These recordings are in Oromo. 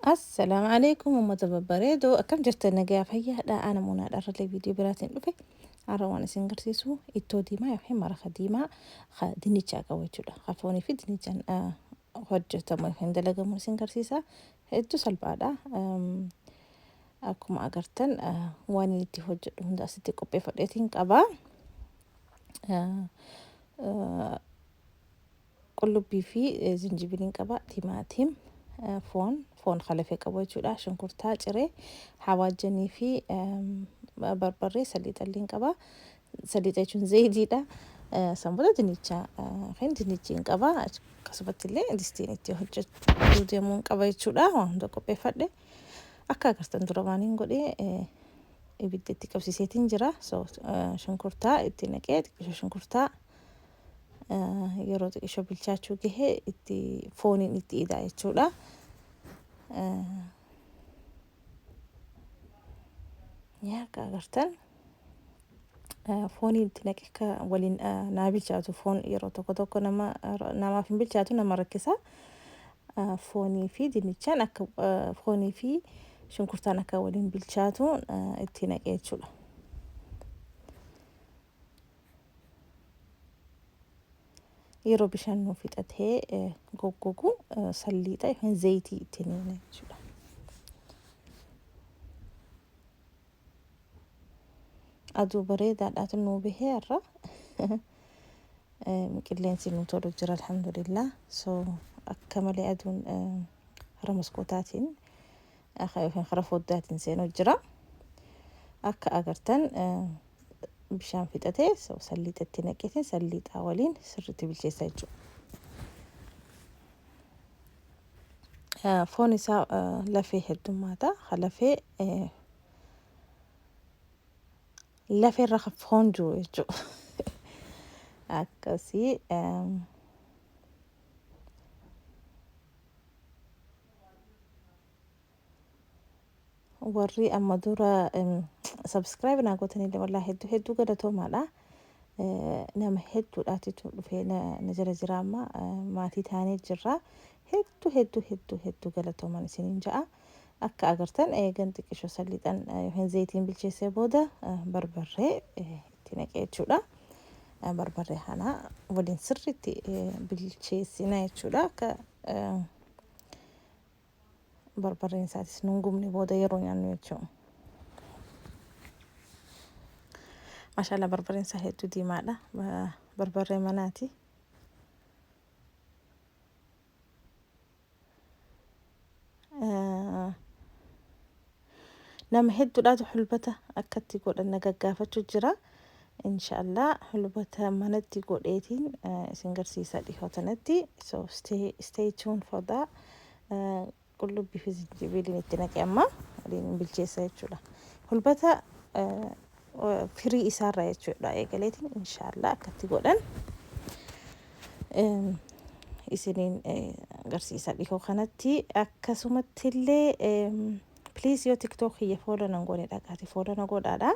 السلام عليكم ومتببريدو كم جرت النجاة فيا لا أنا منى أرى لي فيديو براتين أوكي أروان سينغرسيسو إتو ديما يحيي مرة خديمة دينيتشا قويتشولا خافوني في دينيتشان هجة ما هندلقة من سينغرسيسا إتو سلبادا أكما أغرتن واني تي هجة هندا ستي كوبي فديتين قبا قلبي في زنجبيلين قبا تيماتيم فون خلفي قبوچudha shunkurtaa ciree hawaajanii fi barbarree saliixalleen qaba saliixa jechuun zayitiidha sanbata dinicha kan dinichiin qaba akkasumatti illee distiin itti hojjechuu deemuun qaba jechuudha waan hunda qopheeffadhe akka agartan dura maaniin godhee ibidda itti qabsiiseetiin jira shunkurtaa itti naqee xiqqoo shunkurtaa yeroo xiqqoo bilchaachuu gahee itti fooniin itti idaa jechuudha yaa agartan fooniin itti naqee ka waliin naa bilchaatu foon yeroo tokko namaaf hin bilchaatu nama rakkisa foonii fi dinichaan akka foonii fi shunkurtaan akka waliin bilchaatu itti naqee jechuudha yeroo bishaan nuu fixatee goggogu salliixa yookiin zayitii itti naqee jechuudha aduu bareedaadhaatu nuu bahee har'a qilleensi nuu tolu jira alhamdulillah akka malee aduun hara maskootaatiin yookiin hara foddaatiin seenuu jira akka agartan bishaan fixatee salliixa itti naqeetiin salliixaa waliin sirriitti bilcheessaa jechuudha foon isaa lafee heddummaata lafee irra foon jiru jechuudha akkasii warri amma dura subscribe naa gootanii wallahi hedduu galatoomaadha nama hedduudhaatitu dhufee na jala jira amma maatii taanee jirra hedduu galatooman isiniin ja'a akka agartan eegan xiqqishoo salliixan yookiin zayitiin bilcheessee booda barbarree itti naqee jechuudha barbarree kana waliin sirriitti bilcheessina jechuudha akka barbarreen isaatis nuun gubne booda yeroo nyaannu jechuudha maashaallah barbarreen isaa hedduu diimaadha barbarree manaati nama hedduudhaatu hulbata akkatti godhan nagaggaafachuu jira inshallah hulbata manatti godheetiin isin garsiisa dhihootanatti stay tuned for that qullubbii fi zinjibiliin itti naqee amma waliin bilcheessa jechuudha hulbata firii isaarraa jechuudha eegaleetiin inshallah akkatti godhan isiniin garsiisa dhihoo kanatti akkasumatti illee please yo tiktok hiya follow nan gone dhaqaati follow na godhaadha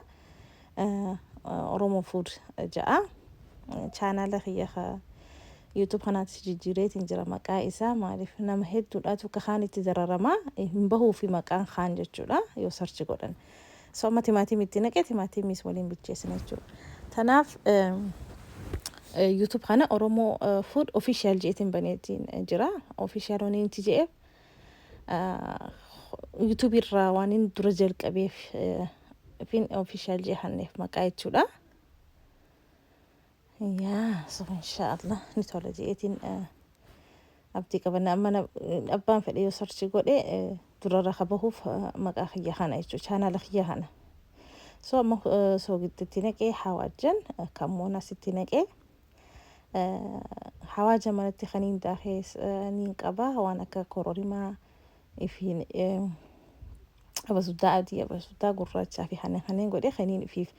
oromo food ja'a channel hiya youtube kanaatti jijjiireetiin jira maqaa isaa maaliif nama hedduudhaatu ka kaanitti dararama hin bahuu fi maqaan kaan jechuudha yoo search godhan amma timaatimii itti naqee timaatimiis waliin bilcheessina jechuudha tanaaf youtube kana oromo food official jeetiin baneetiin jira official waniin TJF youtube irraa waanin dura jalqabeef fin official jehanneef maqaa jechuudha yaa inshallah ni tola jeetiin abdii qabana amma abbaan fedhe yoo search godhe durarra qabahuuf maqaa xiyya kana jechuudha channel xiyya kana amma giddatti naqee hawaajan kamoona sitti naqee hawaaja manatti khaniin daakees niin qaba waan akka kororimaa ifiin abasudaa adii abasudaa gurraachaa fi kanneen godhee khaniin ifiif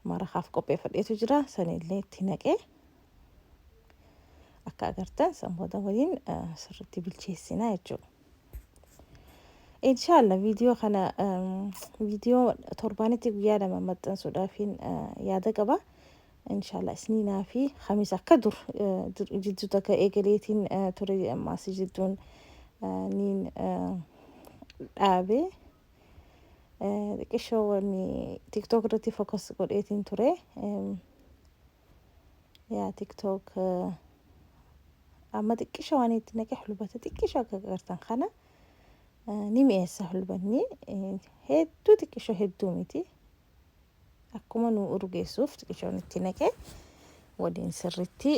maraqaaf qopheeffadheetu jira sanillee itti naqee akka agartan sanbooda waliin sirriitti bilcheessina jechuudha inshallah viidiyoo kana viidiyoo torbaanitti guyyaa lama maxxansuudhaafiin yaada qaba inshallah isniinaa fi khamiis akka jidduu takka eegaleetiin ture ammaas jidduun niin dhaabee xiqqishoo wanni TikTok irratti focus godheetiin ture. Yaa TikTok amma xiqqishoo waan itti naqee hulbata xiqqishoo akka agartan kana ni mi'eessa hulbanni hedduu xiqqishoo hedduu miti. Akkuma nu urgeessuuf xiqqishoon itti naqee waliin sirriitti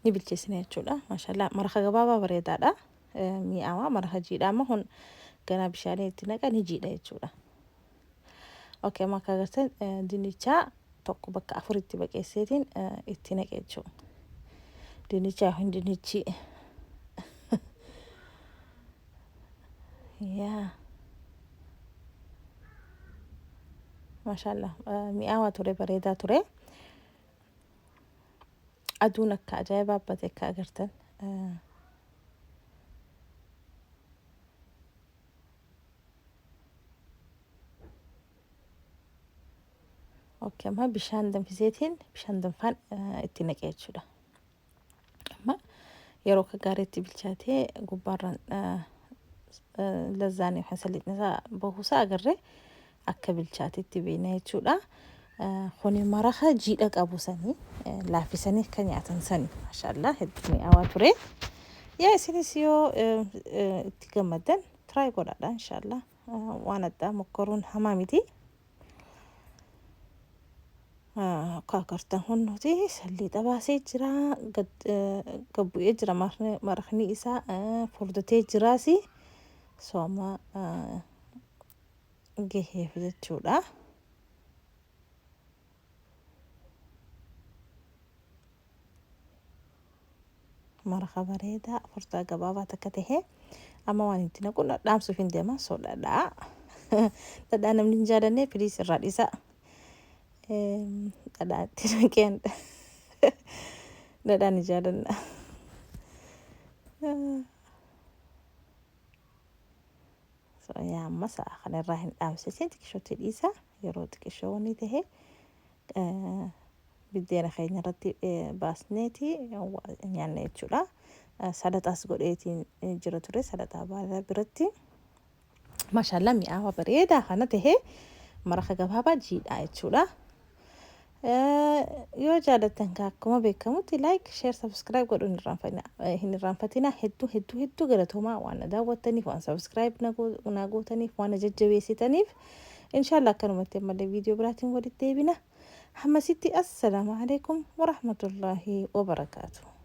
ni bilcheessina jechuudha. Maashaallah marqa gabaabaa bareedaadha. Mi'aawaa marqa jiidhaa amma hun ganaa bishaanii itti naqa ni jiidha jechuudha. Okay, amma akka agartan dinnicha tokko bakka afuritti baqeesseetiin itti naqee jechuudha. Dinnicha hin dinnichi yaa maashaallah mi'aawaa ture bareedaa ture. Aduun akka ajaa'ibaa baate akka agartan okay, amma bishaan danfiseetiin bishaan danfaan itti naqee jechuudha. Amma yeroo akka gaariitti bilchaatee gubbaarraan lazzaan yookaan salliin isaa bahuusaa agarree akka bilchaatetti beekna jechuudha. Kuni maraqa jiidha qabu sanii laaffisanii akka nyaatan sanii maashaallah hedduu mi'aawaa ture. Yaa isinis yoo itti gammaddan try godhaadha inshaallah. Waan addaa mokkoruun hamaa miti. Akka agartan hunduuti salliixa baasee jira gabbu'ee jira maraqni isaa furdatee jiraasi sooma gaheef jechuudha. Maraqa bareedaa furdaa gabaabaa takka tahee amma waan itti naquun dhaamsuuf hin deema soodhaadha. Dhadhaa namni hin jaallanne piliis irraa dhiisaa. Dhadhaa itti naqeen dhadhaa ni jaallanna. Yaa amma sa'a kanarraa hin dhaamsisin xiqqishootti dhiisa yeroo xiqqishoo ni tahee biddeena keenya irratti baasneeti nyaanna jechuudha. Salaxaas godheetiin jira ture salaxaa baala biratti. Maashaallah mi'aawaa bareedaa kana tahee maraqa gabaabaa jiidhaa jechuudha. Yoo jaallattan akkuma beekamutti like, share, subscribe godhuun hin irraanfatina. Hedduu galatoomaa waan daawwattaniif waan subscribe na gootaniif waan jajjabeessitaniif inshallah akkanumatti ammallee viidiyoo biraatiin walitti deebina. Hammasitti assalaamu alaikum wa rahmatullahi wa barakaatuh.